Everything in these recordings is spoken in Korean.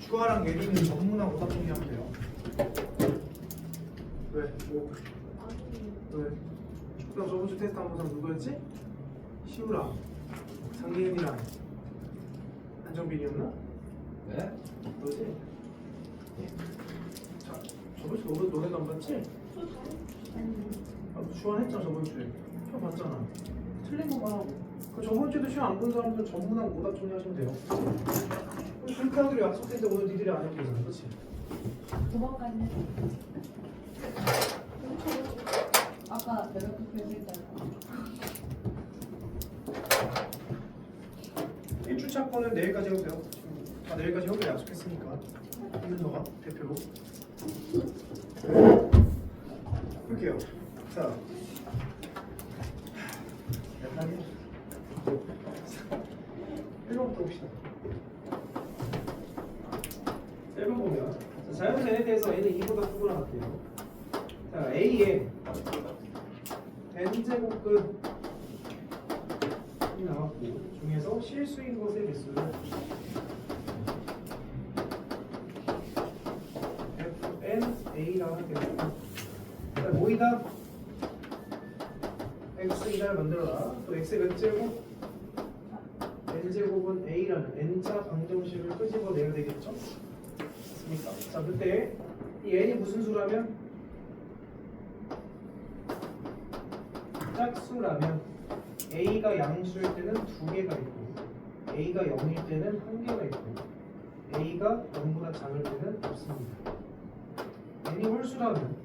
주어랑 예리는 전문하고 오답 정리하면 돼요. 왜? 뭐? 왜? 그럼 저번 주 테스트 한 번 누구였지? 시우랑 장예은이랑 안정빈이었나? 네? 너지? 자, 저번 주 너네도 안 봤지? 아, 주원했잖아 저번 주에. 표 봤잖아. 틀린 거 말하고. 그 저번 주에도 시험 안 본 사람들은 전문하고 오답 정리하시면 돼요. 그렇게 하기로 약속했는데 오늘 니들이 안 해도 되잖아, 그렇지? 도망갔네. 아까 내가 투표했잖아. 1주차 거는 내일까지 해도 돼요. 다 내일까지 해오기로 약속했으니까. 이준서가 대표로. 볼게요. 자. 몇 단계? 1번부터 봅시다. 1번 보면 자연수 n에 대해서 n은 2보다 크거나 같아요. 자, a에 n제곱근이 나왔고 중에서 실수인 것의 개수는 fna라고 할게요. 자, 모이다 x2를 만들어라. 또 x의 몇 제곱? n제곱은 a라는 n자 방정식을 끄집어내야 되겠죠? 맞습니까? 자, 그때 이 n이 무슨 수라면? 짝수라면 a가 양수일 때는 2개가 있고 a가 0일 때는 1개가 있고 a가 0보다 작을 때는 없습니다. n이 홀수라면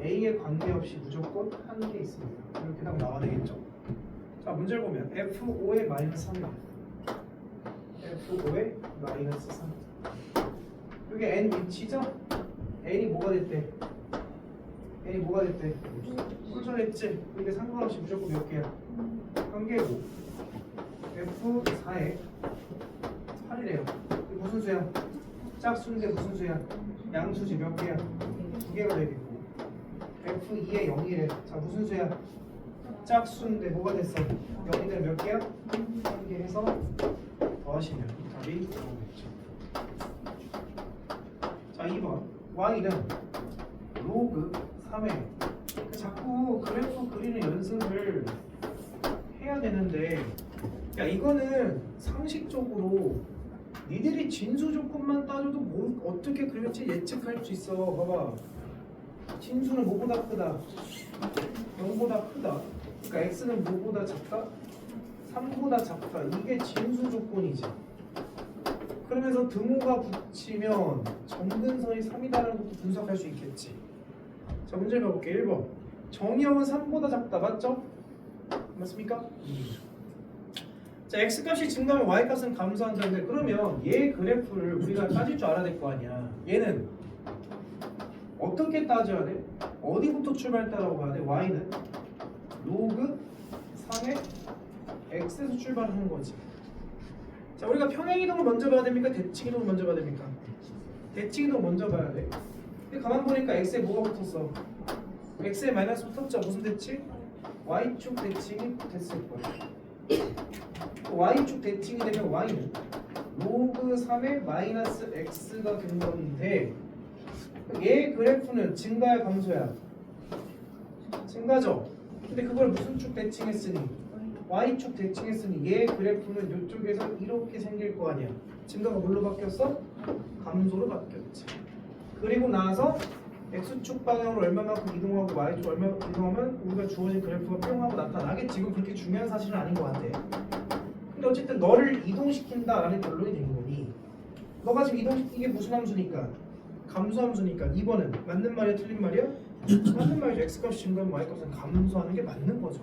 a에 관계없이 무조건 1개 있습니다. 이렇게 딱 나와야 되겠죠? 자, 문제를 보면 f5의 마이너스 3이에요. f5의 마이너스 3. 이게 n 위치죠? n이 뭐가 됐대? n이 뭐가 됐대? 홀수됐지? 이게 상관없이 무조건 몇 개야? 1개고 f4에 8이래요. 이게 무슨 수야? 짝수인데 무슨 수야? 양수지. 몇 개야? 2개가 되겠고 f2에 0이래. 자, 무슨 수야? 짝수인데 뭐가 됐어? 0이 되면 몇 개야? 1개 해서 더하시면 답이 나오겠죠. 자, 2번 y는 로그 3에 자꾸 그래프 그리는 연습을 해야 되는데 야, 이거는 상식적으로 니들이 진수 조건만 따져도 뭐 어떻게 그릴지 예측할 수 있어. 봐봐, 진수는 뭐보다 크다? 0보다 크다. 그러니까 x는 뭐보다 작다? 3보다 작다. 이게 진수 조건이지. 그러면서 등호가 붙이면 점근선이 3이다라는 것도 분석할 수 있겠지. 자, 문제를 봐볼게. 1번 정의형은 3보다 작다. 맞죠? 맞습니까? 자, x값이 증가하면 y값은 감소한다는데 그러면 얘 그래프를 우리가 따질 줄 알아야 될 거 아니야. 얘는 어떻게 따져야 돼? 어디부터 출발했다라고 봐야 돼? y는 로그 3의 x에서 출발하는 거지. 자, 우리가 평행이동을 먼저 봐야 됩니까? 대칭이동을 먼저 봐야 됩니까? 대칭이동 먼저 봐야 돼. 근데 가만 보니까 x에 뭐가 붙었어? x에 마이너스 붙었죠? 무슨 대칭? y축 대칭이 됐을 거야. y축 대칭이 되면 y는 로그 3의 마이너스 x가 된 건데 얘 그래프는 증가야 감소야? 증가죠? 근데 그걸 무슨 축 대칭했으니? y축 대칭했으니 얘 그래프는 이쪽에서 이렇게 생길 거 아니야. 증가가 뭘로 바뀌었어? 감소로 바뀌었지. 그리고 나서 x축 방향으로 얼마만큼 이동하고 y축 얼마만큼 이동하면 우리가 주어진 그래프가 뿅 하고 나타나겠지. 지금 그렇게 중요한 사실은 아닌 것 같아. 근데 어쨌든 너를 이동시킨다라는 결론이 된 거니 너가 지금 이게 무슨 함수니까? 감소함수니까 2번은 맞는 말이야 틀린 말이야? 맞는 말이죠. x값이 증가하면 y값은 감소하는 게 맞는 거죠.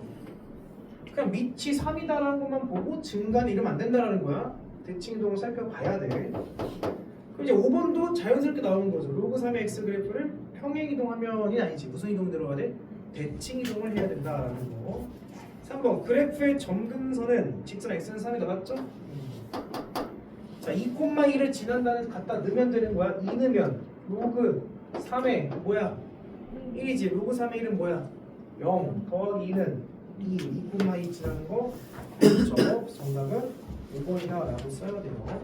그냥 밑이 3이다라는 것만 보고 증가는 이러면 안 된다라는 거야. 대칭이동을 살펴봐야 돼. 그럼 이제 5번도 자연스럽게 나오는 거죠. 로그 3의 x 그래프를 평행이동하면이 아니지. 무슨 이동 들어가야 돼? 대칭이동을 해야 된다라는 거. 3번 그래프의 점근선은 직선 x는 3이 나왔죠? 자, 2,1을 지난다는 갖다 넣으면 되는 거야. 2 넣으면 로그 3의 뭐야? 1이지. 로그 3의 1은 뭐야? 0 더하기 2는 2, 2,2 지나는 거. 그렇죠. 정답은 5번이다 라고 써야 돼요.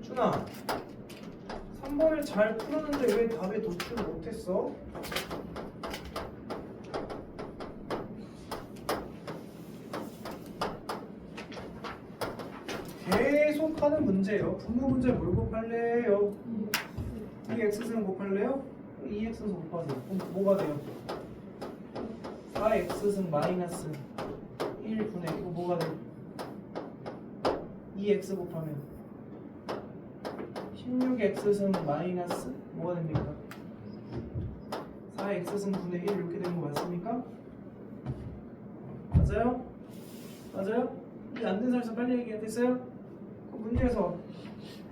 준아 3번을 잘 풀었는데 왜 답에 도출을 못했어? 계속 하는 문제예요. 분모 문제 뭘 곱할래요? 이 x승 곱할래요? 이 x승 곱하세요. 그럼 뭐가 돼요? 4x승 마이너스 1분의 이거 뭐가 돼요? 2x 곱하면 16x승 마이너스 뭐가 됩니까? 4x승 분의 1 이렇게 되는 거 맞습니까? 맞아요? 맞아요? 이해 안 된 사람 빨리 얘기해. 됐어요? 그 문제에서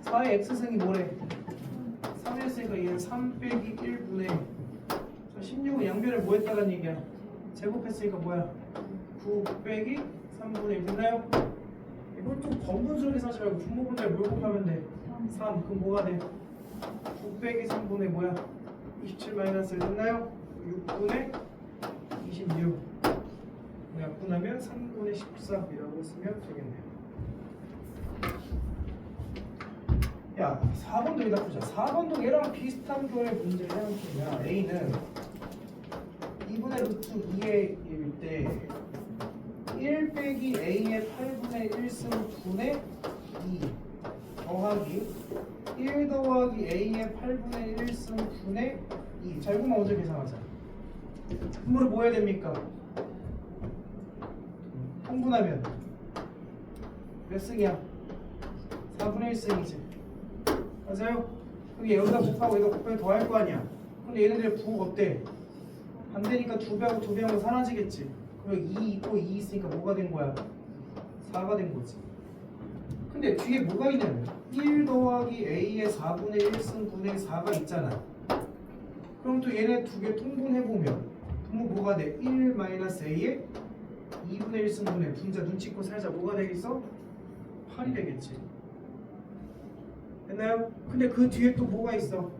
4의 x승이 뭐래? 3했으니까 얘는 3 빼기 1분의 16은 양변을 뭐 했다는 얘기야? 제곱했으니까 뭐야? 9 빼기 3분의 1 됐나요? 이걸 또 번분수로 하지 말고 분모 분자를 뭘 곱하면 돼? 3 그럼 뭐가 돼? 9 빼기 3분의 뭐야? 27 마이너스 1 됐나요? 6분의 26 약분하면 3분의 14이라고 쓰면 되겠네요. 야 4번도 여기다 보자. 4번도 얘랑 비슷한 류의 문제를 해놓겠냐. A는 2분의 루트 2의 1일 때 1 빼기 A의 8분의 1승 분의 2 더하기 1 더하기 A의 8분의 1승 분의 2 자 이거만 먼저 계산하자. 분모를 뭐 해야 됩니까? 통분하면 몇 승이야? 4분의 1승이지 맞아요? 그럼 여기다 곱하고 여기다 곱하면 더 할 거 아니야. 근데 얘네들의 부호가 어때? 반대니까 2배하고 2배하면 사라지겠지. 그럼 2 있고 2 있으니까 뭐가 된 거야? 4가 된 거지. 근데 뒤에 뭐가 있냐면 1 더하기 A의 4분의 1승 분의 4가 있잖아. 그럼 또 얘네 두 개 통분해보면 분모 뭐가 돼? 1 마이너스 A의 2분의 1승 분의 분자 눈치껏 살자 뭐가 되겠어? 8이 되겠지. 됐나요? 근데 그 뒤에 또 뭐가 있어?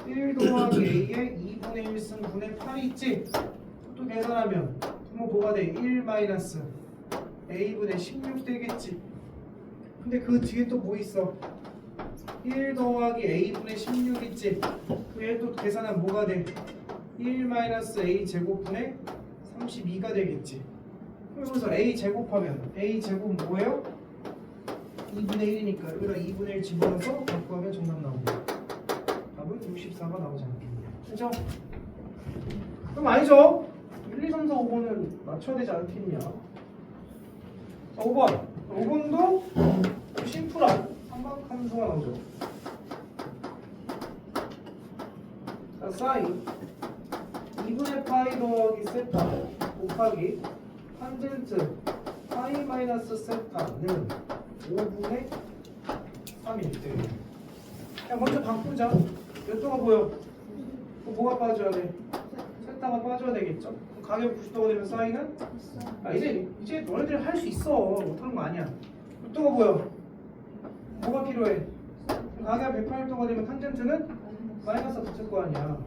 1 더하기 A의 2분의 1승 분의 8이 있지? 또 계산하면 분모 뭐가 돼? 1 마이너스 A분의 16 되겠지. 근데 그 뒤에 또 뭐 있어? 1 더하기 A분의 16 있지? 그에 또 계산하면 뭐가 돼? 1 마이너스 A 제곱분의 32가 되겠지. 그래서 A 제곱하면 A 제곱 뭐예요? 2분의 1이니까 여기다 2분의 1 집어넣어서 바꾸면 정답 나옵니다. 답은 64가 나오지 않겠네요. 그죠? 그럼 아니죠? 1, 2, 3, 4, 5번은 맞춰야 되지 않겠냐? 자, 5번. 5번도 심플한 삼각함수가 나오죠. 자, 사인 2분의 파이 더하기 세타 곱하기 탄젠트 파이 마이너스 세타는 5분의 3일 때. 야, 먼저 바꾸자. 몇 도가 보여? 뭐가 빠져야 돼? 세타가 빠져야 되겠죠? 가격 90도가 되면 사인은? 아, 이제 너네들 할 수 있어. 못하는 거 아니야. 몇 도가 보여? 뭐가 필요해? 가격 108도가 되면 탄젠트는 마이너스 붙을 거 아니야.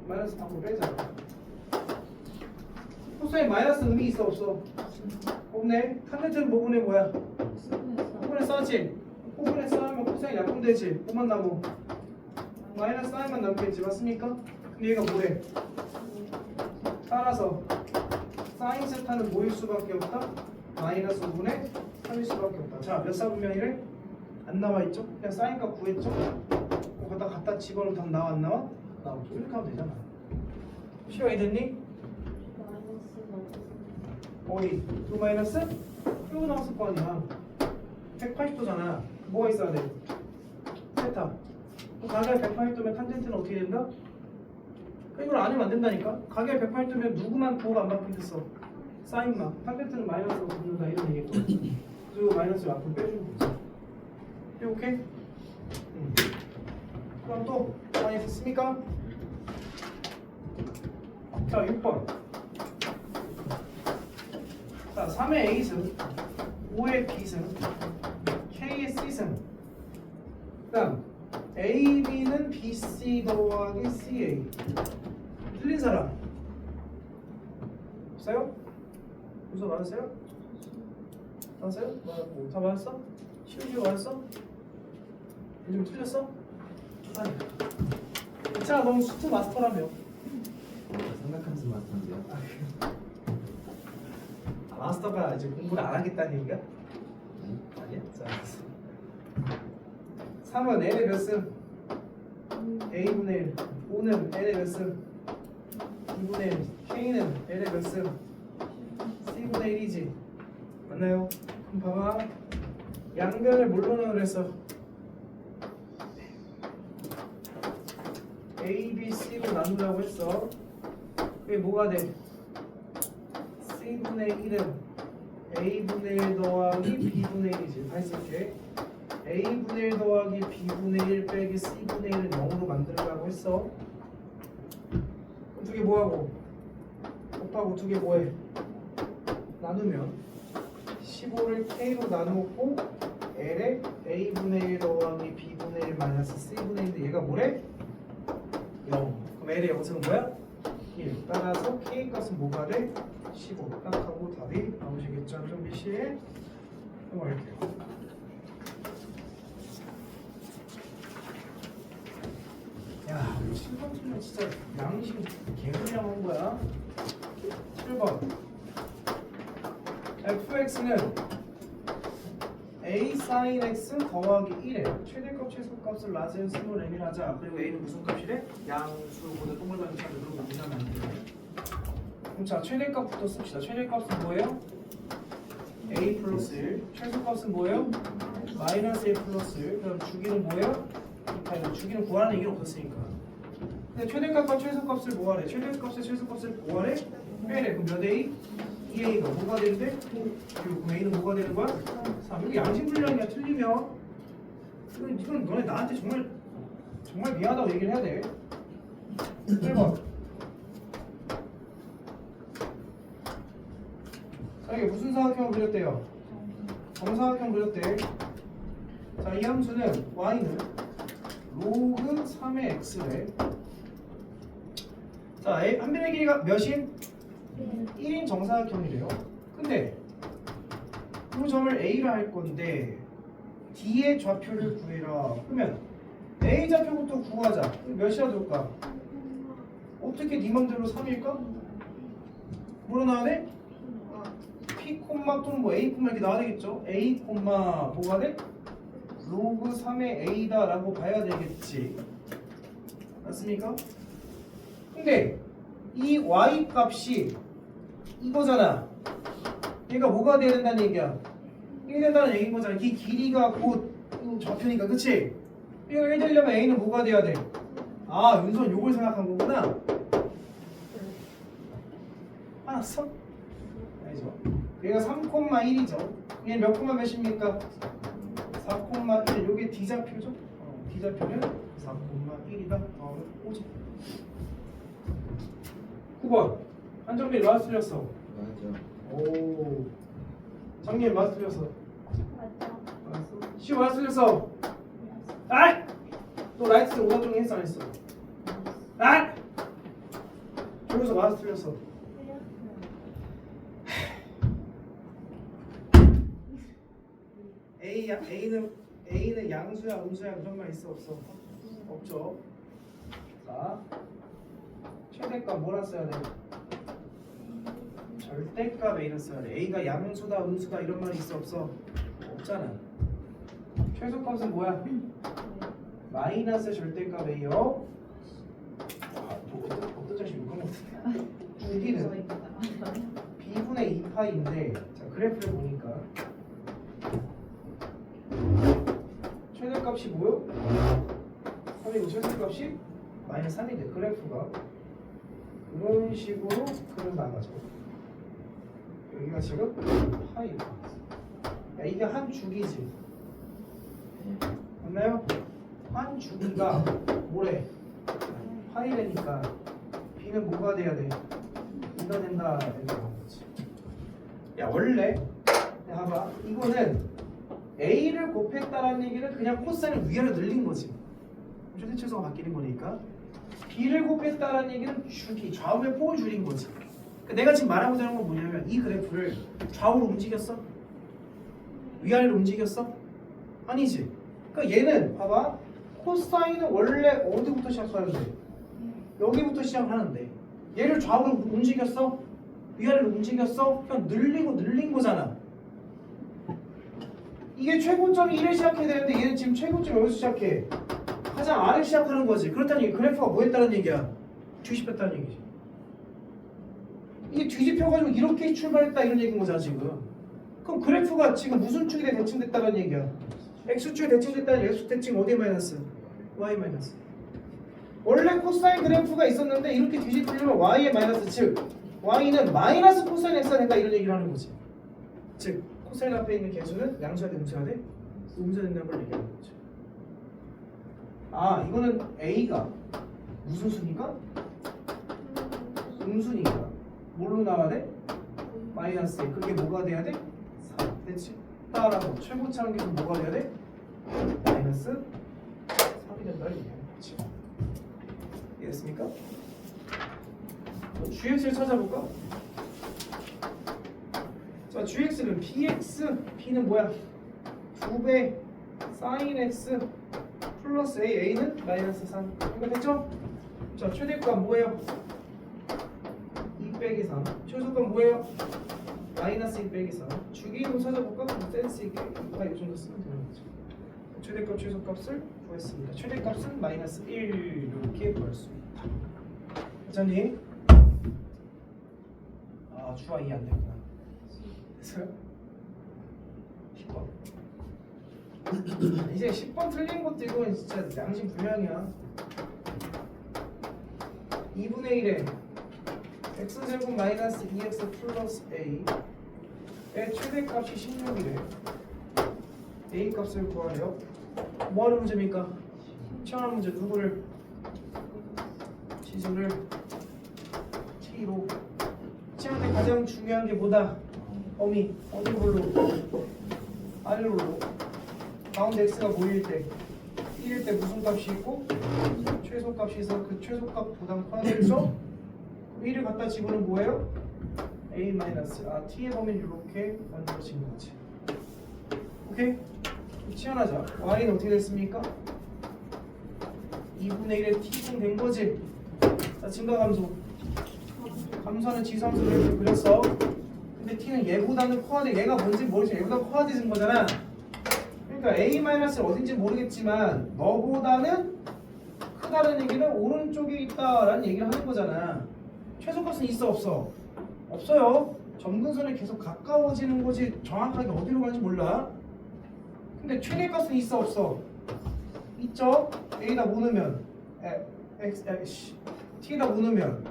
마이너스 밖으로 빼자. 코사인 마이너스 의미 있어 없어? 없네. 탄젠트는 뭐분의 뭐야? 코분의 싸지. 코분의 싸면 코사인 약분되지. 뭐만 남어? 마이너스 사인만 남겠지. 맞습니까? 근데 얘가 뭐래? 따라서 사인 세타는 뭐일 수밖에 없다? 마이너스 5분의 3일 수밖에 없다. 자, 몇 사분면이래? 안 나와 있죠? 그냥 사인값 구했죠? 갖다 집어넣으면 답 나와 안 나와? 나오죠. 이렇게 하면 되잖아. 시간이 됐니? 어디? 2 마이너스? 이거 나왔을 거 아니야. 180도잖아. 뭐가 있어야 돼? 세타. 가격 180도면 탄젠트는 어떻게 된다? 이걸 안 하면 안 된다니까? 가격 180도면 누구만 부호가 안 바뀌겠어? 사인만. 탄젠트는 마이너스로 붙는다 이런 얘기겠죠. 그리고 마이너스 앞으로 빼주는 거지. 오케이? 그럼 또 많이 됐습니까? 자, 6번. 자, 3의 A승, 5의 B승, K의 C승. 그 다음 AB는 BC 더하기 CA. 틀린 사람 없어요? 무서 많으세요? 맞아요? 맞았고 다 맞았어? 쉬운 맞았어? 요즘 틀렸어? 아니 괜찮아 너무 수트 마스터라며 삼각함수 마스터인데요. 마스터가 이제 공부를 안 하겠다는 얘기야? 아니야? 자, 3은 N의 몇 승? A분의 1 5는 N의 몇 승? 2분의 1 K는 N의 몇 승? C분의 1이지 맞나요? 그럼 봐봐 양변을 뭘로 나누랬어? A, B, C로 나누라고 했어 그게 뭐가 돼? C분의 1은 A분의 1 더하기 B분의 1이지 다시 쓸게 A분의 1 더하기 B분의 1 빼기 C분의 1은 0으로 만들으라고 했어 그럼 두 개 뭐하고? 곱하고 두 개 뭐해? 나누면 15를 K로 나누고 L에 A분의 1 더하기 B분의 1 마이너스 C분의 1인데 얘가 뭐래? 0 그럼 L의 영승은 뭐야? 1 따라서 K 값은 뭐가 돼? 15 딱 하고 답이 나오시겠죠? 한정비 씨 넘어갈게요 야 7번 틀면 진짜 양심 개구리랑 한 거야 7번 fx는 a sin x 더하기 1에 최대값 최소값을 라지엔 스몰 m이라 하자 그리고 a는 무슨 값이래? 양수보다 동글반을 찾아 그러고 무시하면 안 돼. 그럼 자 최대값부터 씁시다 최대값은 뭐예요? a 플러스 1 최소값은 뭐예요? 마이너스 a 플러스 1 그럼 주기는 뭐예요? 이거 주기는 구하는 얘기는 없었으니까 근데 최대값과 최소값을 뭐하래? 최대값과 최소값을 뭐하래? 빼래 그럼 몇 a? 2a가 뭐가 되는데? 그럼 a는 뭐가 되는 거야? 3 여기 양심불량이야 틀리면 이건 너네 나한테 정말 미안하다고 얘기를 해야 돼 1번 자 이게 무슨 사각형을 그렸대요? 정사각형 그렸대 자 이 함수는 y는 로그 3의 x래 자 한 변의 길이가 몇인? 1인 정사각형이래요 근데 이 점을 A라 할 건데 D의 좌표를 구해라 그러면 A 좌표부터 구하자 그럼 몇이라 줄까? 어떻게 네 맘대로 3일까? 뭐로 나와야 돼? P, 또는 뭐 A, 이렇게 나와야 되겠죠? A, 뭐가 돼? 로그 3의 A다 라고 봐야 되겠지 맞습니까? 근데 이 Y 값이 이거잖아 얘가 뭐가 돼야 된다는 얘기야? 이게 된다는 얘기인 거잖아 이 길이가 곧 좌표니까 그치? 이거 1 되려면 A는 뭐가 돼야 돼? 아 윤선 요걸 생각한 거구나 알았어? 아니죠 얘가 3,1이죠 얘 몇 콤마 몇입니까? 4,1 요게 D좌표죠? D좌표는 4,1이다 오지 9번 한정빈 맞아 틀렸어 맞죠. 오 정리해 맞아 틀렸어 맞죠? 시우 맞아 틀렸어 아! 너 라이트 오답 정리 했어 안 했어? 아! 조효서 맞아 틀렸어 A는 양수야 음수야 그런 말 있어 없어? 없죠 자 최대값 뭐라 써야 돼? 절대값 A를 써야 돼 A가 양수다 음수다 이런 말이 있어 없어? 없잖아 최소값은 뭐야? 마이너스 절대값 A요 어떤 자식 욕한 것 같은데 주기는 B분의 2파이인데 자 그래프를 보니까 최대값이 뭐요? 3이고 최소값이 마이너스 3인데 그래프가 이런 식으로 그려 나가죠. 여기가 지금 파이. 야, 이게 한 주기지. 맞나요? 한 주기가 뭐래? 파이래니까 B는 뭐가 돼야 돼? 2가 된다. 이렇게 하는 거지. 야 원래 봐봐 이거는 A를 곱했다라는 얘기는 그냥 코사인을 위아래로 늘린 거지. 최대치수가 바뀌는 거니까. B를 곱했다라는 얘기는 주기, 좌우의 폭을 줄인 거지. 그러니까 내가 지금 말하고자 하는 건 뭐냐면 이 그래프를 좌우로 움직였어? 위아래로 움직였어? 아니지. 그러니까 얘는 봐봐. 코사인은 원래 어디부터 시작하는데? 여기부터 시작하는데 얘를 좌우로 움직였어? 위아래로 움직였어? 그냥 늘리고 늘린 거잖아. 이게 최고점이 1에 시작해야 되는데 얘는 지금 최고점 여기서 시작해. 가장 아래 시작하는 거지. 그렇다니 그래프가 뭐 했다는 얘기야? 뒤집혔다는 얘기지. 이게 뒤집혀가지고 이렇게 출발했다 이런 얘기인 거잖아 지금. 그럼 그래프가 지금 무슨 축에 대칭됐다는 얘기야? X축에 대칭됐다는 X 대칭 어디에 마이너스? Y 마이너스. 원래 코사인 그래프가 있었는데 이렇게 뒤집히려면 Y의 마이너스 즉 Y는 마이너스 코사인 X가 된다 이런 얘기를 하는 거지. 즉 코사인 앞에 있는 개수는 양수야 돼 음수야 돼? 음수가 된다는 걸 얘기하는 거죠. 아 이거는 A가 무슨 수니까? 음수니까 뭘로 나와야 돼? 마이너스 1. 그게 뭐가 돼야 돼? 4. 됐지? 따라서 최고차는 게 뭐가 돼야 돼? 마이너스 3이 된다 이게. 그렇지? 이해됐습니까? GX를 찾아볼까? 자, GX는 BX, B는 뭐야? 2배 sin X 플러스 A, A는 마이너스 3. 이거 됐죠? 자, 최대값 뭐예요? 2 빼기 3. 최소값 뭐예요? 마이너스 2 빼기 3. 주기로 찾아볼까? 센스 있게 이 정도 쓰면 되는 거죠. 최대값, 최소값을 구했습니다. 최대값은 마이너스 1 이렇게 구할 수 있다. 괜찮니? 아, 주와 이해 안 되구나. 됐어요? 10번. 이제 10번 틀린 것도 이건 진짜 양심 불명이야. 2분의 1에 x제곱 마이너스 2x 플러스 a의 최대값이 16이래. a 값을 구하래요. 뭐하는 문제입니까? 시험하는 문제. 누구를? 지수를 t로. 시험할 때 가장 중요한 게 뭐다? 범위. 어디 rol로? R롤로. 가운데 x가 모일 때 1일 때 무슨 값이 있고 최소값이 있어. 그 최소값 부담 포함해서 1을 갖다 집으면 뭐예요? a 마이너스 t의 범위는 이렇게 만들어진 거지. 오케이? 치환하자. y는 어떻게 됐습니까? 2분의 1에 t분 된 거지. 자, 증가 감소. 감소하는 지수함수를 이렇게 그렸어. 근데 t는 얘보다는 커야 얘가 뭔지 모르지. 얘보다 커야 되는 거잖아. 그러니까 a-를 어딘지 모르겠지만 너보다는 크다는 얘기는 오른쪽에 있다라는 얘기를 하는 거잖아. 최소값은 있어 없어? 없어요. 점근선에 계속 가까워지는 거지 정확하게 어디로 가는지 몰라. 근데 최대값은 있어 없어? 있죠? a에다 뭐 넣으면 t에다 뭐 넣으면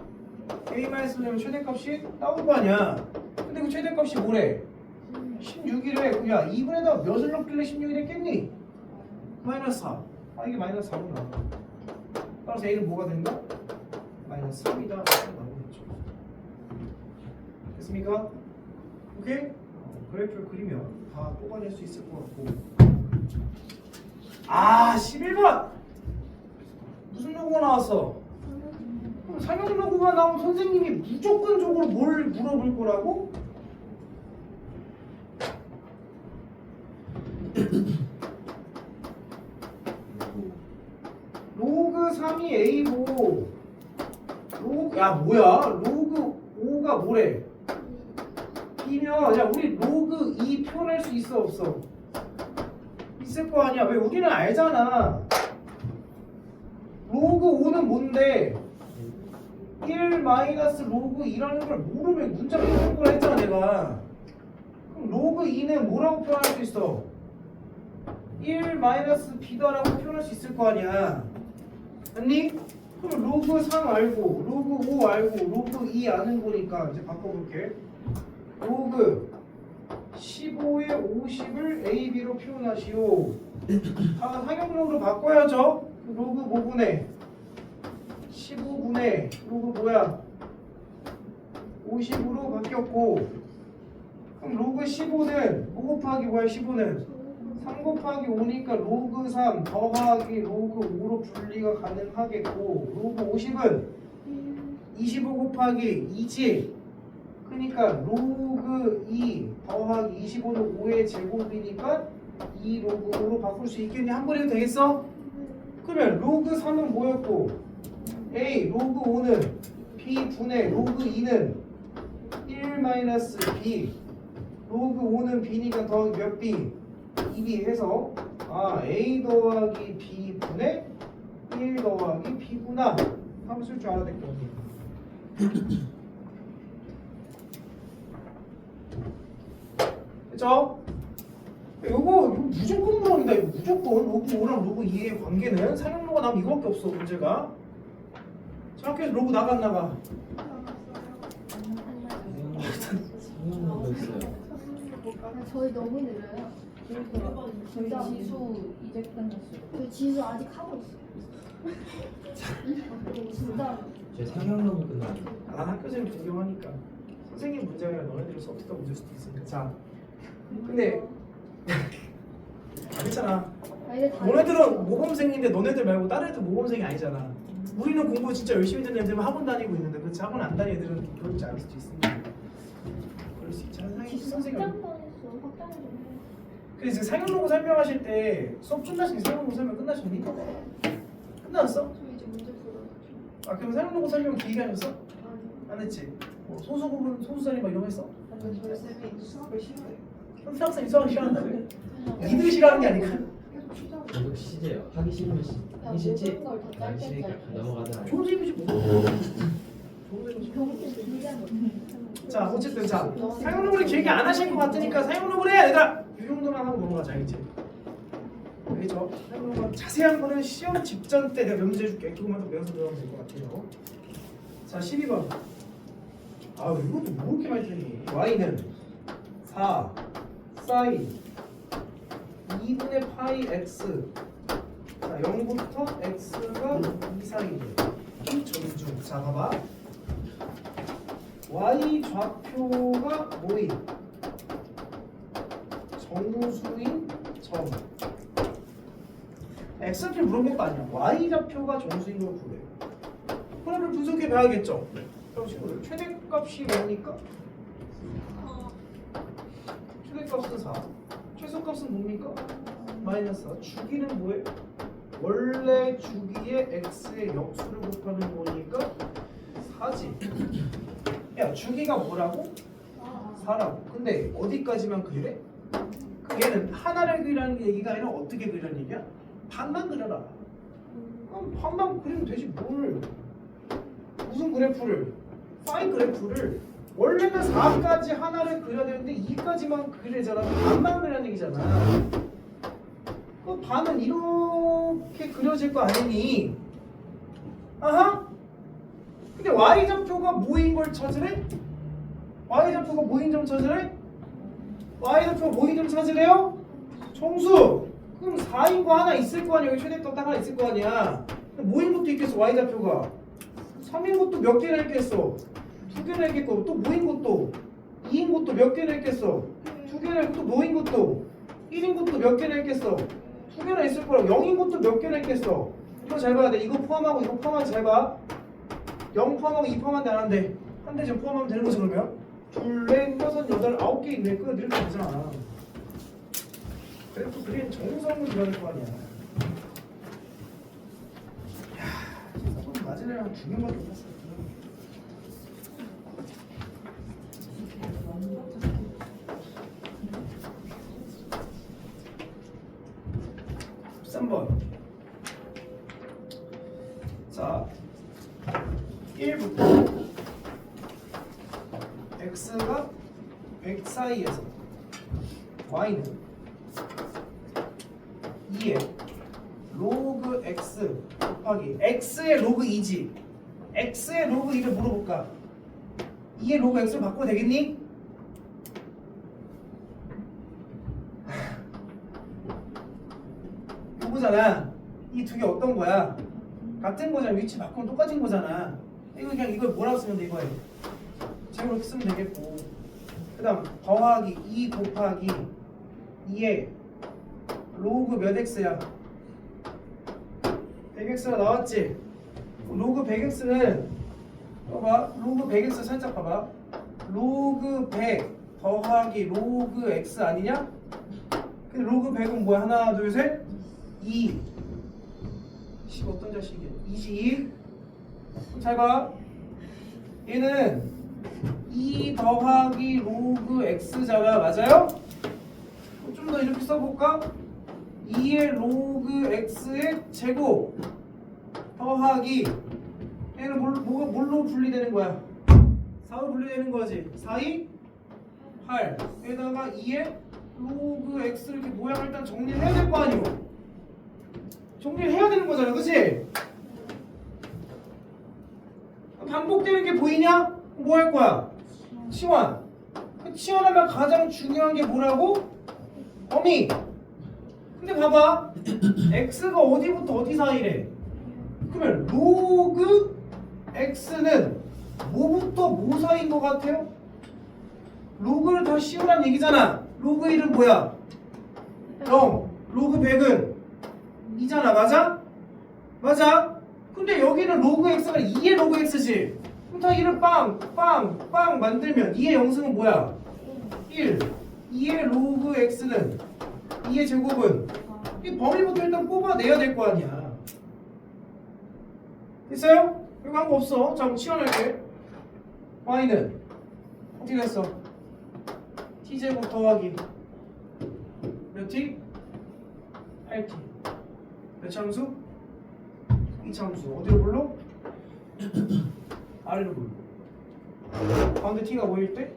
a-면 최대값이 나올 거 아니야. 근데 그 최대값이 뭐래? 16이래. 야 2분에다 몇을 넣길래 16이 됐겠니? 마이너스 4. 아 이게 마이너스 4로 나와. 따라서 a는 뭐가 된다? 마이너스 3이다. 나오겠죠. 됐습니까? 오케이? 그래프를 그리면 다 뽑아낼 수 있을 것 같고. 아 11번! 무슨 요구가 나왔어? 상용 요구가 나오면 선생님이 무조건적으로 뭘 물어볼 거라고? 로그 3이 A고 로그 야 뭐야? 로그 5가 뭐래? B면 야 우리 로그 2 표현할 수 있어 없어? 있을 거 아니야. 왜 우리는 알잖아. 로그 5는 뭔데? 1 마이너스 로그 2라는 걸 모르면 문자로 이런 걸 했잖아 내가. 그럼 로그 2는 뭐라고 표현할 수 있어? 1 마이너스 B다라고 표현할 수 있을 거 아니야. 아니? 그럼 로그 3 알고 로그 5 알고 로그 2 아는 거니까 이제 바꿔볼게. 로그 15에 50을 AB로 표현하시오. 다 상용로그로 바꿔야죠. 로그 5분의 15분의 로그 뭐야? 50으로 바뀌었고 그럼 로그 15는 뭐 곱하기 뭐야 15는? 3 곱하기 5니까 로그 3 더하기 로그 5로 분리가 가능하겠고 로그 50은 25 곱하기 2지. 그러니까 로그 2 더하기 25는 5의 제곱이니까 2 로그 5로 바꿀 수 있겠니? 한 번에 해도 되겠어? 그러면 로그 3은 뭐였고 A 로그 5는 B 분의 로그 2는 1 마이너스 B 로그 5는 B니까 더하기 몇 B? 2B 해서 A 더하기 B 분의 1 더하기 B구나 하면 쓸 줄 알아야 될 거 아니에요. 그쵸? 요거 무조건 물어본다. 이거 무조건 로그 5랑 로그 2의 관계는 상용로가 나면 이거밖에 없어 문제가. 자 학교에서 로그 나갔나봐. 상용로가 있어요. 저희 너무 느려요. 저희 지수 이제 끝났어요. 저희 지수 아직 하고 있어요. 진짜. 제 상용로가 끝나요. 난 학교생이 존경하니까 선생님 문제가 아니라 너네들이 수업듣다 문제일 수도 있으니까. 자 근데 괜찮아. 너네들은 모범생인데 너네들 말고 다른 애들 모범생이 아니잖아. 우리는 공부 진짜 열심히 듣는 애들만 학원 다니고 있는데 그렇지 학원 안 다니는 애들은 그렇지 않을 수도 있으니까 그럴 수 있잖아. 선생님 그래서 상용로고 설명하실 때 수업 끝나시니 상용로고 설명 끝나셨니? 끝났어? 저 이제 문제 풀어요. 그럼 상용로고 설명 길게 하셨어? 안 했지? 뭐 소수 구분, 소수자리 막 이런 거 했어? 저희 쌤이 수학을 싫어해요. 학생이 수학을 싫어한다고요? 니들이 싫어하는 게 아니라 계속 추적. 계속 시제요. 하기 싫으면 하기 싫지? 하기 싫으니까 넘어가잖아요. 좋은 질문이지 뭐. 좋은 질문이지. 자 어쨌든 자 사용로그를 길게 안 하실 것 같으니까 사용로그를 해 얘들아. 이 정도만 하고 넘어가자 알겠지? 알겠죠? 사용로그 자세한 거는 시험 직전 때 내가 몇 문제 해줄게. 그것만 더 외워서 들어가면 될 것 같아요. 자 12번. 아 이것도 뭐 이렇게 많이 틀리니? y는 4 사인 2분의 파이 x. 자 0부터 x가 2 사이에 점중. 자 봐봐. y 좌표가 뭐인? 정수인 점. x좌표 물어본 것도 아니야. y 좌표가 정수인 걸 구해. 그러면 분석해 봐야겠죠. 그럼 친구들 최대값이 뭐니까? 최대값은 4. 최소값은 뭡니까? 마이너스 4. 주기는 뭐예요? 원래 주기의 x의 역수를 곱하는 거니까 4지. 야 주기가 뭐라고? 4라고. 근데 어디까지만 그래? 얘는 하나를 그리라는 얘기가 아니라 어떻게 그리라는 얘기야? 반만 그려라. 그럼 반만 그리면 되지 뭘. 무슨 그래프를? 파이 그래프를. 원래는 4까지 하나를 그려야 되는데 2까지만 그리잖아. 반만 그리라는 얘기잖아. 그 반은 이렇게 그려질 거 아니니? 아하? 근데 y좌표가 뭐인 걸 찾으래? y좌표가 뭐인 점 찾으래? y좌표가 뭐인 점 찾으래요? 정수! 그럼 4인 거 하나 있을 거 아니야. 여기 최대값 딱 하나 있을 거 아니야. 뭐인 것도 있겠어 y좌표가. 3인 것도 몇 개나 있겠어? 2개나 있겠고. 또 뭐인 것도 2인 것도 몇 개나 있겠어? 2개나 있고. 또 뭐인 것도 1인 것도 몇 개나 있겠어? 2개나 있을 거라고. 0인 것도 몇 개나 있겠어? 이거 잘 봐야 돼. 이거 포함하고 이거 포함하지 잘 봐. 0 포함하고 2 포함하는데 안 한대. 한 대 좀 포함하면 되는 거지 그러면? 둘, 넷, 여섯, 여덟, 9개 있네. 그거 이렇게 되잖아. 그래프 그린 정성을 들어야 될 거 아니야. 야, 맞은 애랑 2명밖에 없었어. 13번. 자, 1부터 x가 100 사이에서 y는 2에 로그 x 곱하기 x의 로그 2지. x의 로그 2를 물어볼까? 2의 로그 x를 바꿔도 되겠니? 이거잖아. 이 두 개 어떤 거야? 같은 거잖아. 위치 바꾸면 똑같은 거잖아. 이거 그냥 이걸 뭐라고 쓰면 돼 이거에? 제가 이렇게 쓰면 되겠고. 그 다음 더하기 2 곱하기 2에 로그 몇 x야? 100x가 나왔지? 로그 100x는 봐봐. 로그 100x 살짝 봐봐. 로그 100 더하기 로그 x 아니냐? 근데 로그 100은 뭐야? 하나 둘 셋 2. 식 어떤 자식이야? 22. 잘 봐. 얘는 2 더하기 로그 x잖아. 맞아요? 좀 더 이렇게 써볼까? 2의 로그 x의 제곱 더하기 얘는 뭘로 분리되는 거야? 4로 분리되는 거지. 4, 2, 8 에다가 2의 로그 x를 이렇게 모양을 일단 정리를 해야 될 거 아니오? 정리를 해야 되는 거잖아. 그치? 반복되는 게 보이냐? 뭐 할 거야? 치환. 치환하면 가장 중요한 게 뭐라고? 범위. 근데 봐봐. x가 어디부터 어디 사이래? 그러면 로그 x는 뭐부터 뭐 사이인 것 같아요? 로그를 더 씌우란 얘기잖아. 로그 1은 뭐야? 0. 로그 100은 2잖아. 맞아? 맞아? 근데 여기는 로그 x가 2의 로그 x지. 그럼 다 1을 빵 만들면 2의 영승은 뭐야? 1. 2의 로그 x는 2의 제곱은 이 범위부터 일단 뽑아내야 될 거 아니야. 됐어요? 이거 한 거 없어. 자, 그럼 치환할게. y는 어떻게 됐어? t제곱 더하기 몇 t? 8t. 몇 참수? 이 참수. 어디로 불러? 아래로 불러. 가운데 t가 5일 때?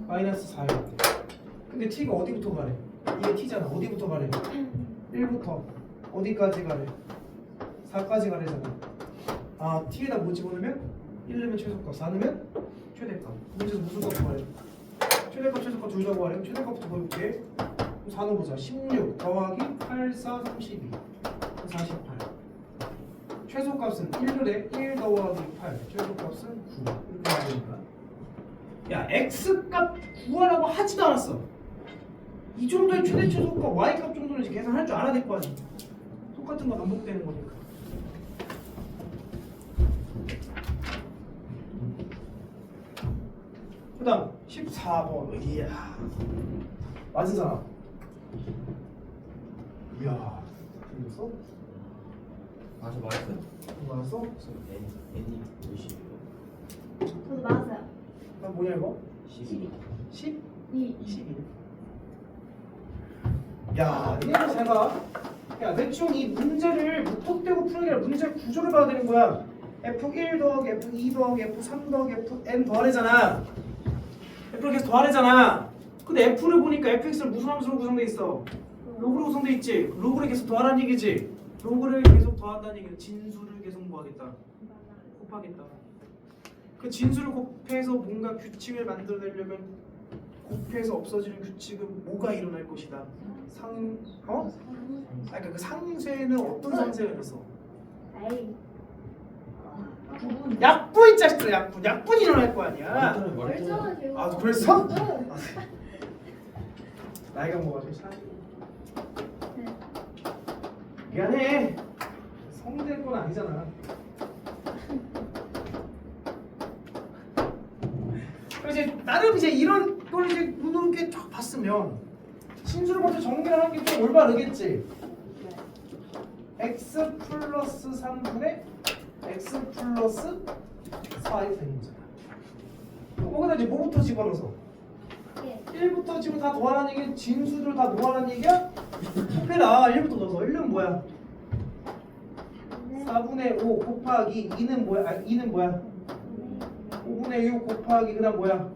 마이너스 4일 때. 근데 t가 어디부터 가래? 이게 t잖아. 어디부터 가래? 1부터 어디까지 가래? 4까지 가래잖아. 아, t에다 뭐 집어넣으면? 1 넣으면 최소값, 4 넣으면 최대값. 문제에서 무슨 값 구하래? 최대값, 최소값 둘 다 구하래. 최대값부터 보여볼게. 4 넣어보자. 16 더하기 8, 4, 32 48. 최소값은 1그래. 1 더하기 8. 최소값은 9. 이렇게 나오니까. 야, x값 구하라고 하지도 않았어. 이 정도의 최대 최소값 y값 정도는 이제 계산할 줄 알아야 될 거 아니야. 똑같은 거 반복되는 거니까. 그 다음 14번. 이야, 맞은 사람. 이야, 틀렸어? 맞아 맞았어요. 맞았어? N이 50. 저도 맞았어요. 나 뭐냐 이거? 12. 10? 2. 21. 야, 이거 잘 봐. 야, 대충 이 문제를 무턱대고 푸는 게 아니라 문제 구조를 봐야 되는 거야. F1 더하기 F2 더하기 F3 더하기 Fn 더하래잖아. F를 계속 더하래잖아. 근데 F를 보니까 fx를 무슨 함수로 구성돼 있어? 로그로 구성돼 있지. 로그를 계속 더하라는 얘기지. 로그를 계속 더한다는 얘기는 진수를 계속 뭐하겠다? 곱하겠다. 그 진수를 곱해서 뭔가 규칙을 만들어내려면 곱해서 없어지는 규칙은 뭐가 일어날 것이다. 그러니까 그 상쇄는 어떤 상쇄가 있어? 에이. 약분 이 자식들, 약분 일어날 거 아니야. 알잖아, 제가. 아, 그랬어? 응. 나이가 먹어가지고 참. 네. 미안해. 성이 될 건 아니잖아. 이제 나름 이제 이런 걸 이제 눈으로 이렇게 쫙 봤으면 신수를 먼저 정리를 하는 게 좀 올바르겠지. x 플러스 3분의 x 플러스 4이 되는 거잖아. 거기다 이제 뭐부터 집어넣어서? 예. 1부터 지금 다 더하라는 얘기는 진수들 다 더하라는 얘기야? 해라. 1부터 넣어서 1은 뭐야? 4분의 5 곱하기 2는 뭐야? 아, 2는 뭐야? 5분의 6 곱하기 그 다음 뭐야?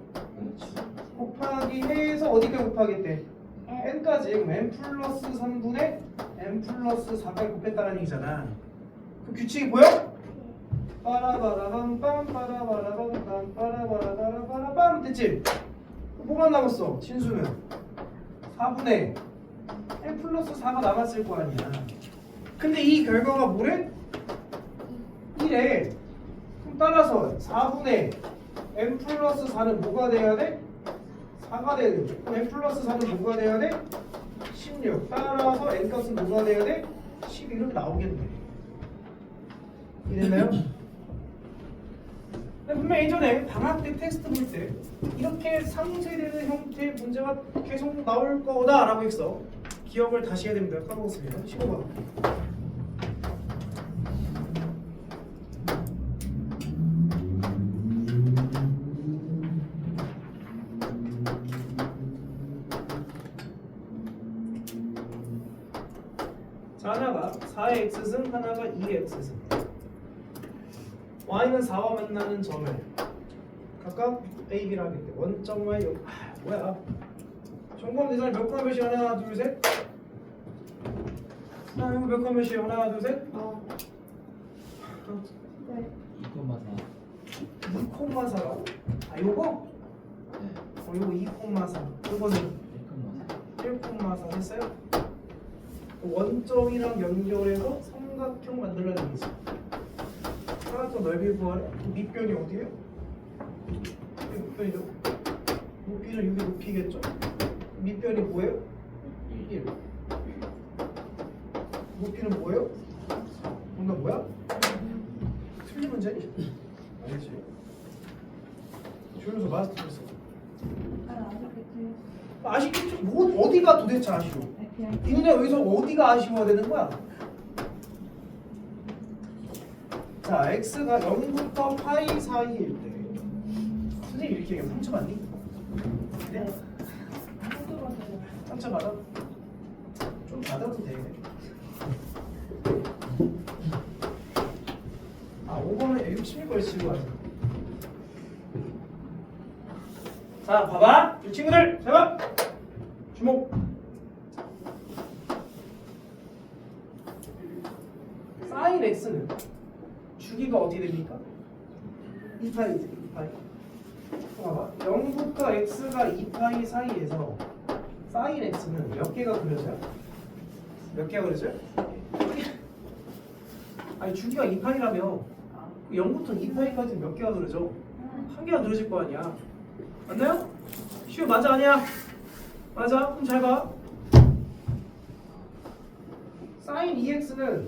곱하기 해서 어디까지 곱하겠대? n까지. 그럼 n 플러스 3분의 n 플러스 4까지 곱했다는 얘기잖아. 그 규칙이 보여? 빠라바라밤 빰 빠라바라밤 빰 빠라바라바라바라밤. 됐지? 뭐가 남았어? 진수는 4분의 n 플러스 4가 남았을 거 아니야. 근데 이 결과가 뭐래? 1에. 그럼 따라서 4분의 n 플러스 4는 뭐가 돼야 돼? 4가 돼야 돼. 그럼 n 플러스 4는 뭐가 돼야 돼? 16. 따라서 n 값은 뭐가 돼야 돼? 11은 나오겠네. 이해됐나요? 근데 분명 예전에 방학 때 테스트 볼 때 이렇게 상쇄되는 형태의 문제가 계속 나올 거다라고 했어. 기억을 다시 해야 됩니다. 까먹었습니다. 15번. 자, 하나가 4의 x승, 하나가 2의 x승. y는 4와 만나는 점을 각각 a, b라 하겠대. 원점과 뭐야? 정보함 대상이 몇 컴마 몇이 하나, 둘, 셋. 나 이거 몇 컴마 몇이 하나, 둘, 셋. 네. 2,4. 2,4라고? 아, 요거? 네. 요거 2,4. 요거는 1,4. 1,4 했어요? 원점이랑 연결해서 삼각형 만들어야 되겠지. 삼각형 넓이 구하래. 밑변이 어디예요? 이게 밑변이죠. 높이는 여기 높이겠죠. 밑변이 뭐예요? 1. 높이는 뭐예요? 뭔가 뭐야? 틀린 문제니? 아니지. 조용해서 마스터 했어. 아시겠죠? 뭐 어디가 도대체 아쉬워? 이 문제 여기서 어디가 아쉬워야 되는 거야? 자, x가 0부터 파이 사이일 때 선생님 이렇게 얘기하면 상처 받니? 그래? 상처 받아? 좀 받아도 돼. 아, 5번은 66걸 치고 가자. 자, 봐봐. 이 친구들, 자, 주목. 사인 x는 주기가 어떻게 됩니까? 2파이지, 2파이. 봐봐. 0부터 x가 2파이 사이에서 사인 x는 몇 개가 그려져요? 몇 개가 그려져요? 아니, 주기가 2파이라며 0부터 2파이까지 몇 개가 그려져? 한 개가 그려질 거 아니야. 맞나요? 쉬워, 맞아, 아니야? 맞아. 그럼 잘 봐. 사인 2x는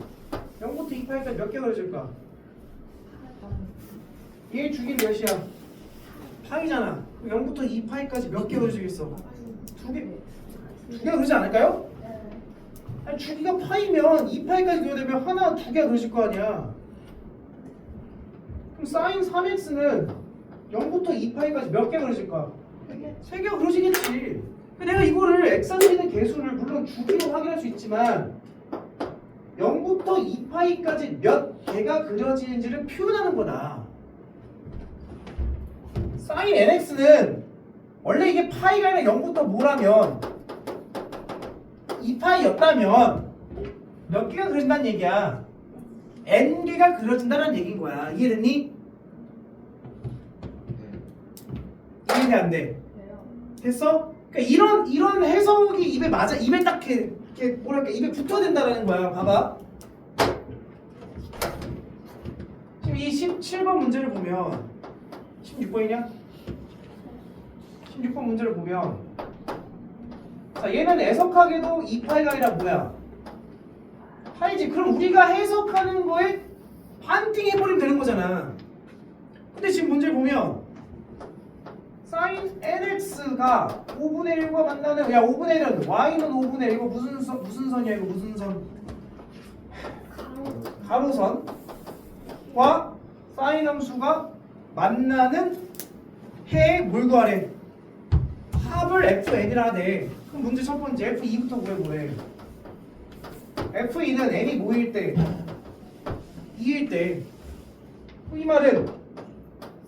0부터 2파이까지 몇 개 그려질까? 얘 주기 몇이야? 파이잖아. 0부터 2파이까지 몇 개 그려지겠어? 두 개? 두 개 그러지 않을까요? 아니, 주기가 파이면 2파이까지 그려야 되면 하나, 두 개가 그려질 거 아니야. 그럼 사인 3x는 0부터 2파이까지 몇 개 그려질까? 세 개가 그려지겠지. 내가 이거를 엑산지는 개수를 물론 주기로 확인할 수 있지만 0부터 2파이까지 몇 개가 그려지는지를 표현하는 거다. 사인 nx는 원래 이게 파이가 아니라 0부터 뭐라면 2파이였다면 몇 개가 그려진다는 얘기야. n개가 그려진다는 얘기인 거야. 이해됐니? 이해돼 안 돼? 됐어? 그러니까 이런 해석이 입에 맞아. 입에 딱 이렇게 뭐랄까 입에 붙어야 된다는 거야. 봐봐. 지금 이 17번 문제를 보면 16번이냐? 16번 문제를 보면 자, 얘는 해석하게도 2파이가 아니라 뭐야? 파이지. 그럼 우리가 해석하는 거에 반띵해버리면 되는 거잖아. 근데 지금 문제를 보면 사인 nx가 5분의 1과 만나는, 야 5분의 1은 y는 5분의 1, 이거 무슨 선이야? 이거 무슨 선? 가로선과 사인 함수가 만나는 해에 뭘 구하래? 합을 fn이라 하대. 그럼 문제 첫 번째 f2부터 구해. f2는 n이 뭐일 때? 2일 때. 이 말은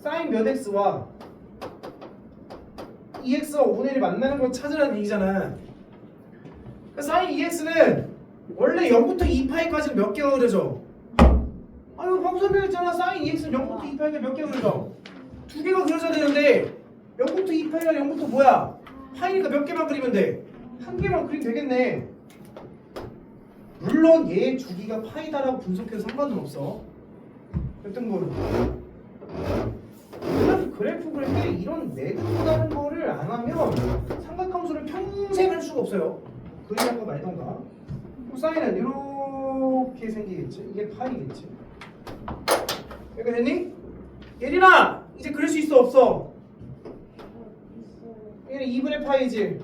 사인 몇 x와 2x와 5분의 1이 만나는 걸 찾으라는 얘기잖아. 그러니까 사인 2x는 원래 0부터 2파이까지는 몇 개가 그려져? 아유, 방금 설명했잖아. 사인 2x는 0부터 2파이까지 몇 개가 그려져? 두 개가 그려져야 되는데 0부터 2파이가 0부터 뭐야? 파이니까 몇 개만 그리면 돼? 한 개만 그리면 되겠네. 물론 얘의 주기가 파이다라고 분석해도 상관은 없어. 몇 등분? 그래프 그릴 때 이런 내등분하는 거를 안 하면 삼각함수를 평생 할 수가 없어요. 그리는 거 말던가. 그럼 사인은 이렇게 생기겠지. 이게 파이겠지. 여기 됐니? 예린아! 이제 그릴 수 있어 없어? 얘는 2분의 파이지.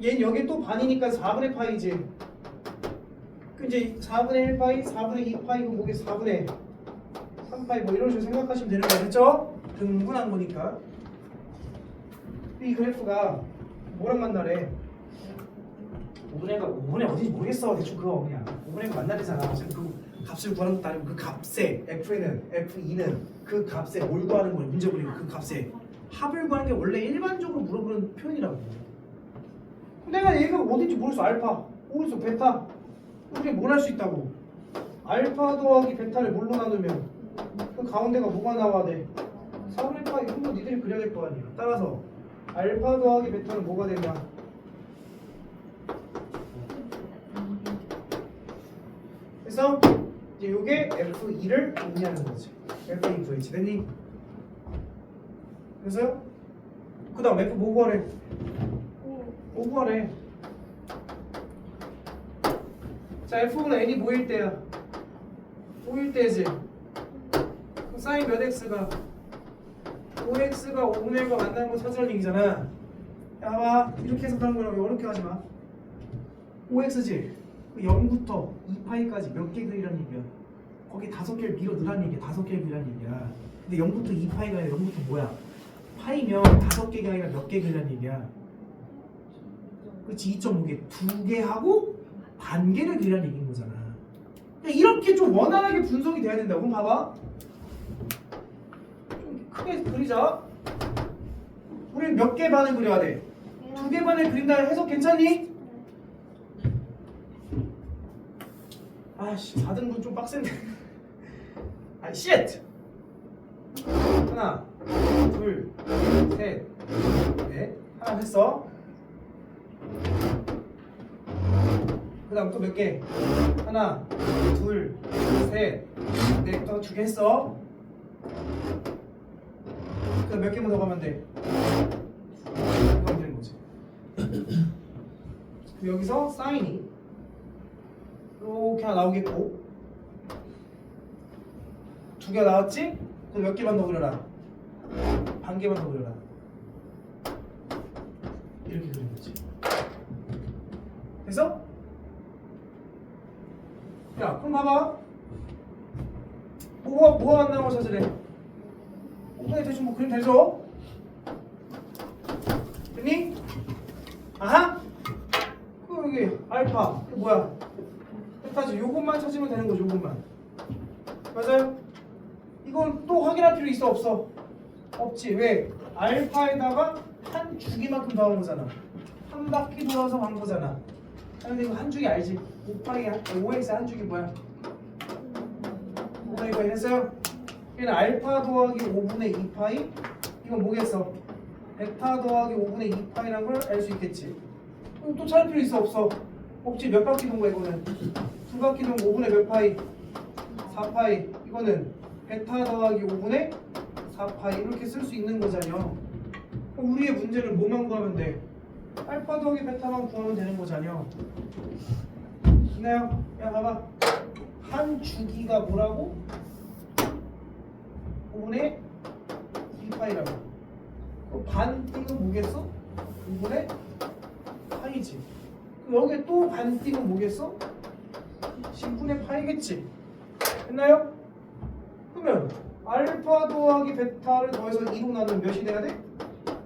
얘는 여기 또 반이니까 4분의 파이지. 그 이제 4분의 1 파이, 4분의 2 파이고 뭐게 4분의 3 파이 뭐 이런 식으로 생각하시면 되는 거겠죠? 등분한 거니까. 이 그래프가 뭐랑 만나래? 5분의 어딘지 모르겠어. 대충 그거 그냥 5분의 만나래잖아. 지금 그 값을 구하는 것도 아니고 그 값에 F는 F2는 그 값에 뭘 구하는 거야. 문제 보니까 그 값에 합을 구하는 게 원래 일반적으로 물어보는 표현이라고. 내가 얘가 어딘지 모르겠어. 알파, 모르겠어. 베타. 우리 뭘 할 수 있다고? 알파 더하기 베타를 뭘로 나누면 그 가운데가 뭐가 나와야 돼? 4분의 파이 이런 거 니들이 그려야 될 거 아니야. 따라서 알파 더하기 베타는 뭐가 되냐? 그래서 이제 요게 F2를 의미하는 거지. F2 VH 됐니? 그래서요? 그 다음 F 뭐 구하래? 5 구하래. 자 F는 n이 뭐일 때야? 5일 때지. 그럼 사인 몇 x가? 5x가 5분의 1과 만나는 거 찾으라는 얘기잖아. 야 봐봐 이렇게 해석하는 거라고 이렇게 하지 마. 5x지. 0부터 2파이까지 몇 개 그리라는 얘기야. 거기 5개를 밀어 넣으라는 얘기야. 5개를 그리라는 얘기야. 근데 0부터 2파이가 아니라 0부터 뭐야? 파이면 5개가 아니라 몇 개 그리라는 얘기야. 그렇지. 2.5개 2개 하고 반 개를 그리라는 얘기인 거잖아. 그러니까 이렇게 좀 원활하게 분석이 돼야 된다고. 그럼 봐봐. 좀 크게 그리자. 우리는 몇 개 반을 그려야 돼? 2개 반을 그린다 해석 괜찮니? 아씨 4등분 좀 빡센데. 아 쉣! 하나 둘 셋 넷 하나 했어. 그 다음 또 몇 개? 하나 둘 셋 넷 또 2개 했어. 그 다음 몇 개만 더 가면 돼? 이거 하면 되는 거지. 여기서 사인이 이렇게 하나 나오겠고 2개가 나왔지? 그럼 몇 개만 더 그려라. 반 개만 더 그려라. 이렇게 그리는 거지. 그래서 야 그럼 봐봐. 뭐가 안 나온 거 찾으래. 5분의 대충 뭐 그림 되죠? 됐니? 아하? 그 여기 알파 그 뭐야? 베타지. 요것만 찾으면 되는 거죠. 요것만. 맞아요? 이건 또 확인할 필요 있어 없어? 없지. 왜? 알파에다가 한 주기만큼 더한 거잖아. 한 바퀴 돌아서 한 거잖아. 근데 이거 한 주기 알지? 5파이 5x 한 주기 뭐야? 5분의 2파이 했어요? 얘는 알파 더하기 5분의 2파이 이건 뭐겠어? 베타 더하기 5분의 2파이라는 걸 알 수 있겠지. 또 찾을 필요 있어 없어? 없지. 몇 바퀴 돈 거야 이거는? 2바퀴 돈 5분의 몇 파이? 4파이. 이거는 베타 더하기 5분의 4파이 이렇게 쓸 수 있는 거잖여. 그럼 우리의 문제는 뭐만 구하면 돼? 알파 더하기 베타만 구하면 되는 거잖여. 있나요? 야 봐봐. 한 주기가 뭐라고? 5분의 2파이라고. 반 띵은 뭐겠어? 5분의 파이지. 여기에 또 반 띵은 뭐겠어? 10분의 파이겠지. 됐나요? 그러면 알파 더하기 베타를 더해서 2로 나누면 몇이 돼야 돼?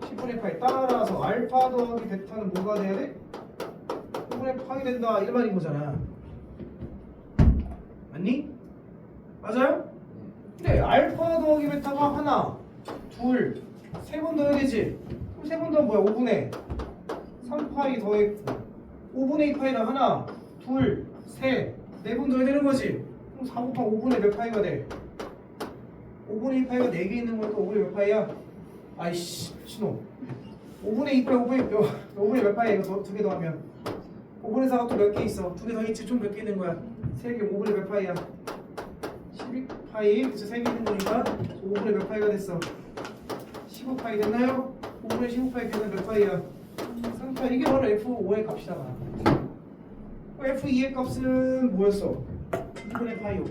10분의 파이. 따라서 알파 더하기 베타는 뭐가 돼야 돼? 5분의 파이 된다. 이 말인 거잖아. 맞니? 맞아요? 그래. 알파 더하기 베타가 하나, 둘, 세 번 더해야 되지. 그럼 세 번 더하면 뭐야? 5분의 3파이 더했고 5분의 2파이랑 하나, 둘, 셋, 네 번 더해야 되는 거지. 그럼 4 곱하면 5분의 몇 파이가 돼? 5분의 2파이가 4개 있는 거니까 5분의 몇 파이야? 아이씨 신호. 5분의 2파이 5분의 몇 파이야? 이거 2개 더하면 5분의 4가 또 몇 개 있어? 2개 더 있지. 총 몇 개 있는 거야? 3개. 5분의 몇 파이야? 12파이. 그치 3개 있는 거니까 5분의 몇 파이가 됐어? 15파이 됐나요? 5분의 15파이 되면 몇 파이야? 3파이. 이게 바로 F5의 값이잖아. F2의 값은 뭐였어? 2분의 파이였고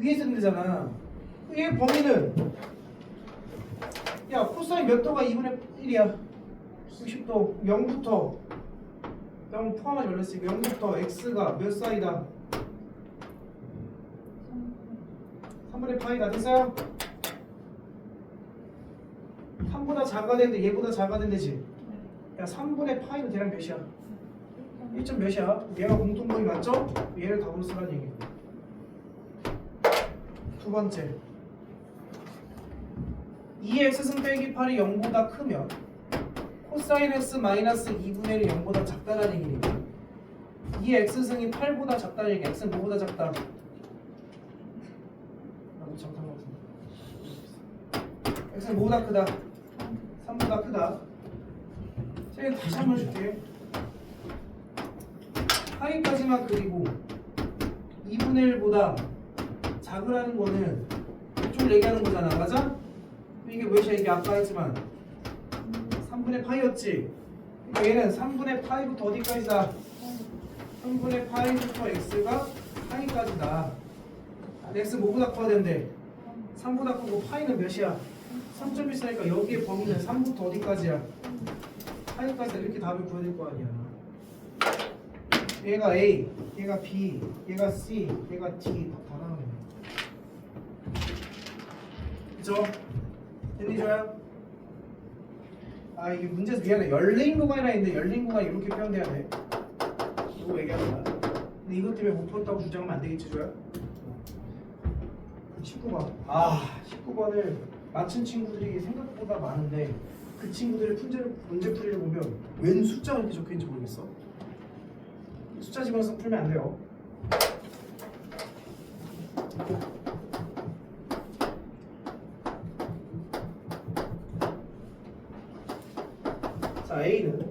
위에 쓰면 되잖아. 얘 범위는 야 코사인 몇 도가 2분의 1이야 60도 0부터 0 포함하지 말랬으니까 0부터 x가 몇 사이다 3분의 파이다 됐어요? 3보다 작아야 되는데 얘보다 작아야 된대지 야 3분의 파이는 대략 몇이야? 1점 몇이야? 얘가 공통범위 맞죠? 얘를 답으로 쓰라는 얘기야 두 번째 2x승 빼기 8이 0보다 크면 코사인 x 마이너스 2분의 1이 0보다 작다는 얘기니까 2x승이 8보다 작다는 얘기 x는 뭐보다 작다? 나도 작다 것 같은데 x는 뭐보다 크다? 3보다 크다 자 다시 한번 줄게 파이까지만 그리고 2분의 1보다 작으라는 거는 이쪽을 얘기하는 거잖아 맞아? 이게 몇이야 이게 아까 했지만 3분의 파이였지 그러니까 얘는 3분의 파이부터 어디까지다 3분의 파이부터 x가 파이까지다 x 뭐보다 커야 되는데 3보다 크고 파이는 몇이야 3점 있으니까 여기에 범위는 3부터 어디까지야 파이까지 이렇게 답을 구해야 될 거 아니야 얘가 A 얘가 B 얘가 C 얘가 D 다 나오네 그죠? 됐니줘요? 아 이게 문제에서 미안해 열린 구간이라 했는데 열린 구간이 이렇게 표현돼야 돼 이거 얘기하는 거야 근데 이것 때문에 못 풀었다고 주장하면 안 되겠지 줘요? 19번 19번을 맞춘 친구들이 생각보다 많은데 그 친구들의 문제 풀이를 보면 웬 숫자가 이렇게 적혀있는지 모르겠어 숫자 집어넣어서 풀면 안 돼요 자 A는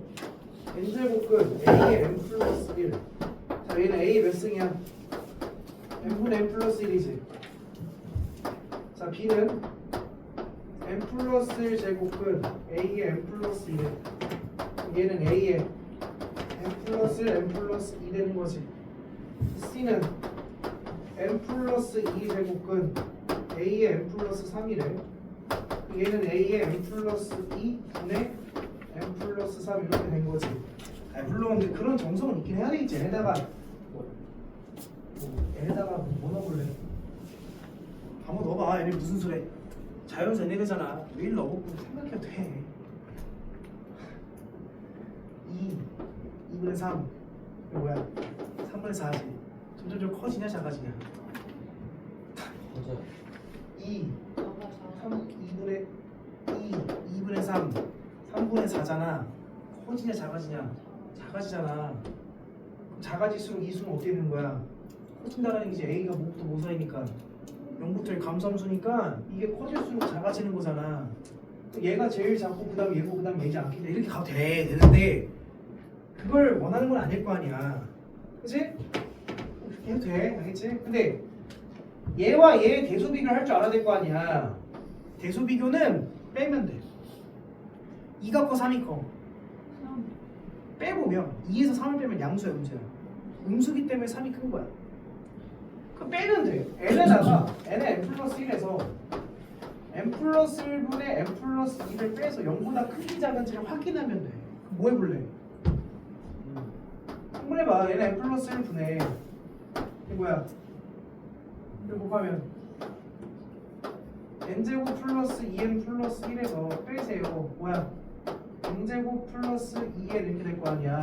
n제곱근 A의 n 플러스 1 자 얘는 A 몇 승이야? n분의 n 플러스 1이지 자 B는 n 플러스 1 제곱근 A의 n 플러스 1 얘는 A의 n 플러스 1 n 플러스 2 되는 거지 C는 n 플러스 2 제곱근 A의 n 플러스 3이래 얘는 A의 n 플러스 2 분의 n 플러스 3 이렇게 된 거지 물론 근데 그런 정성은 있긴 해야 되겠지 얘네다가 얘네다가 뭐 넣어볼래 한번 넣어봐 얘네 무슨 소리 자연수 얘네들잖아 왜 1 넣어보고 생각해도 돼 2분의 3 이거 뭐야 3분의 4지 점점 커지냐 작아지냐 맞아 2 2분의 3 3분의 4잖아 커지냐 작아지냐 작아지잖아 작아질수록 이 수는 어떻게 되는 거야 커진다라는 게 A가 뭐부터 뭐 사이니까 0부터 1 감소함수니까 이게 커질수록 작아지는 거잖아 얘가 제일 작고 그 다음에 얘고 그 다음에 얘지 않겠냐 이렇게 가도 되는데 그걸 원하는 건 아닐 거 아니야 그치? 그렇게 해도 돼 알겠지? 근데 얘와 얘의 대소 비교를 할 줄 알아야 될 거 아니야 대소 비교는 빼면 돼 2가 커 3이 커 빼보면 2에서 3을 빼면 양수야 음수야 음수기 때문에 3이 큰 거야 그 빼면 돼 n에다가 n의 n 플러스 1에서 n 플러스 1분의 n 플러스 2를 빼서 0보다 큰지 작은지를 확인하면 돼 그럼 뭐 해볼래? 한번 해봐 얘는 n 플러스 1분의 이게 뭐야 이거 곱하면 n제곱 플러스 2n 플러스 1에서 빼세요 뭐야 n제곱 플러스 2n 이렇게 될 거 아니야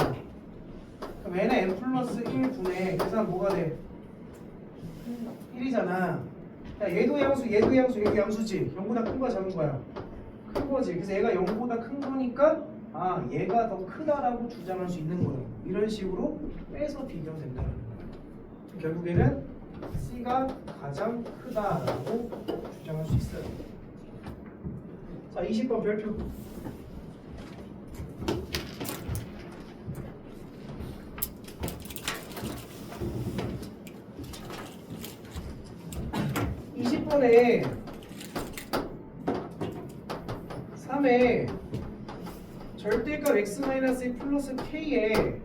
그럼 n의 n 플러스 1분의 계산 뭐가 돼? 1이잖아 야 얘도 양수 얘도 양수 얘도 양수지 0보다 큰 거야 작은 거야? 큰 거지 그래서 얘가 0보다 큰 거니까 아 얘가 더 크다라고 주장할 수 있는 거예요 이런 식으로 빼서 비교하면 된다는 거야 결국에는 C가 가장 크다라고 주장할 수 있어요 자 20번 별표 20번에 3에 절대값 x-2 플러스 k의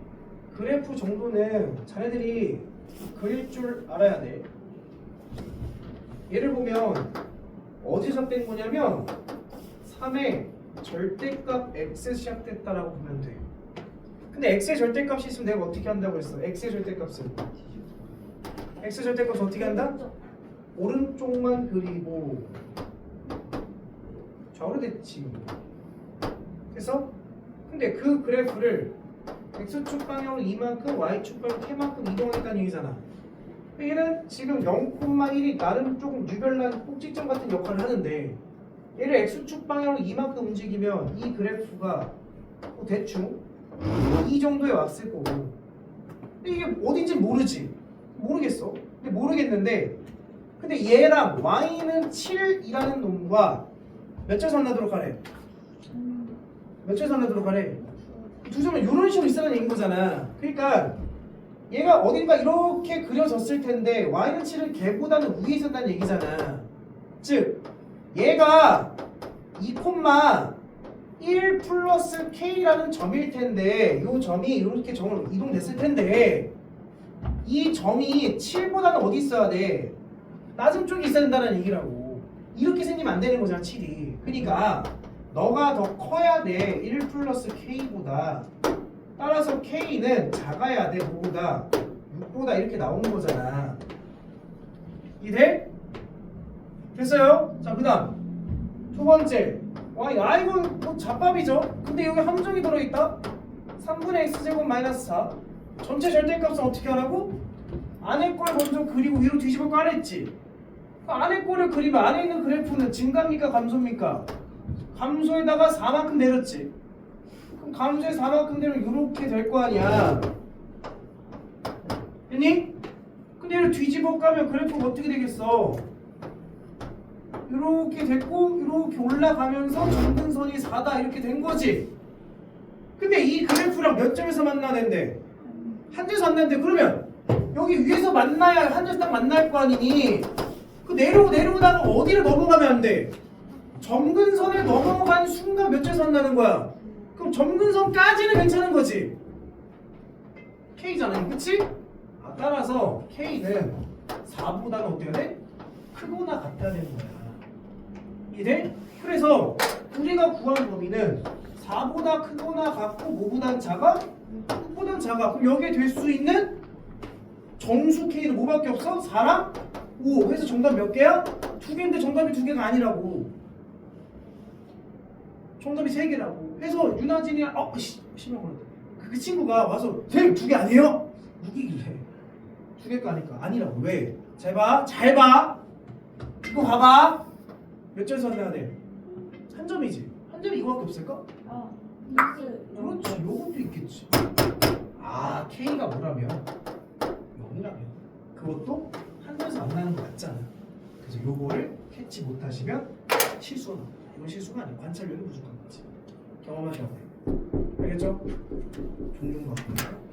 그래프 정도는 자네들이 그릴 줄 알아야 돼 얘를 보면 어디서 뺀 거냐면 3의 절대값 x에 시작됐다라고 보면 돼. 근데 x의 절대값이 있으면 내가 어떻게 한다고 했어? x의 절대값은 어떻게 한다? 오른쪽만 그리고 좌우로 됐지. 그래서 근데 그 그래프를 x축 방향으로 이만큼 y축 방향으로 k만큼 이동하겠다는 얘기잖아. 얘는 지금 0,1이 나름 조금 유별난 꼭지점 같은 역할을 하는데 얘를 x축 방향으로 이만큼 움직이면 이 그래프가 뭐 대충 이 정도에 왔을 거고. 근데 이게 어딘지 모르겠어. 근데 모르겠는데 근데 얘랑 y는 7이라는 놈과 몇 점 만나도록 하래? 몇 점 만나도록 하래? 두 점은 이런 식으로 있으라는 얘기인 거잖아. 그러니까 얘가 어딘가 이렇게 그려졌을 텐데 y는 7은 걔보다는 위에 있었다는 얘기잖아. 즉 얘가 2,1 플러스 k라는 점일 텐데 이 점이 이렇게 점으로 이동됐을 텐데 이 점이 7보다는 어디 있어야 돼? 낮은 쪽에 있어야 된다는 얘기라고. 이렇게 생기면 안 되는 거잖아 7이. 그러니까 너가 더 커야 돼 1 플러스 k보다. 따라서 k는 작아야 돼 뭐보다 6보다 이렇게 나오는 거잖아. 이해? 됐어요? 자 그 다음 두 번째 이건 뭐 잡밥이죠. 근데 여기 함정이 들어있다. 3분의 x제곱 마이너스 4 전체 절대값은 어떻게 하라고? 안에 걸 먼저 그리고 위로 뒤집어 까랬지. 그 안에 거를 그리면 안에 있는 그래프는 증가입니까 감소입니까? 감소에다가 4만큼 내렸지. 그럼 감소에 4만큼 내리면 이렇게 될 거 아니야. 됐니? 근데 얘를 뒤집어 까면 그래프가 어떻게 되겠어? 이렇게 됐고 이렇게 올라가면서 점근선이 4다 이렇게 된 거지. 근데 이 그래프랑 몇 점에서 만나는데? 한 점에서 만나는데 그러면 여기 위에서 만나야 한 점에서 딱 만날 거 아니니? 그 내려오다가 어디를 넘어가면 안 돼? 점근선에 넘어간 순간 몇 점에서 만나는 거야? 그럼 점근선까지는 괜찮은 거지. K잖아, 그치? 따라서 K는 4보다는 어때야 돼? 크거나 같아야 되는 거야. 이해? 그래서 우리가 구한 범위는 4보다 크거나 같고 뭐보단 작아? 6보단 작아. 그럼 여기에 될 수 있는 정수 K는 뭐밖에 없어? 4랑 5. 그래서 정답 몇 개야? 2개인데 정답이 2개가 아니라고. 정답이 3개라고. 그래서 윤하진이랑 심한 거다. 그 친구가 와서 선생님 2개 아니에요? 무기길래 2개가 아니까 아니라고. 왜? 잘 봐. 이거 봐봐. 몇 점에서 만나야 돼? 한 점이지. 한 점이 이거밖에 없을까? 그렇지. 요것도 있겠지. K가 뭐라면? 0이라면. 그것도 한 점에서 만나는 거 맞잖아. 그래서 요거를 캐치 못하시면 실수는 이건 실수가 아니야. 관찰력이 부족한 거지. 경험하셔야 돼. 알겠죠? 종종 같은 거.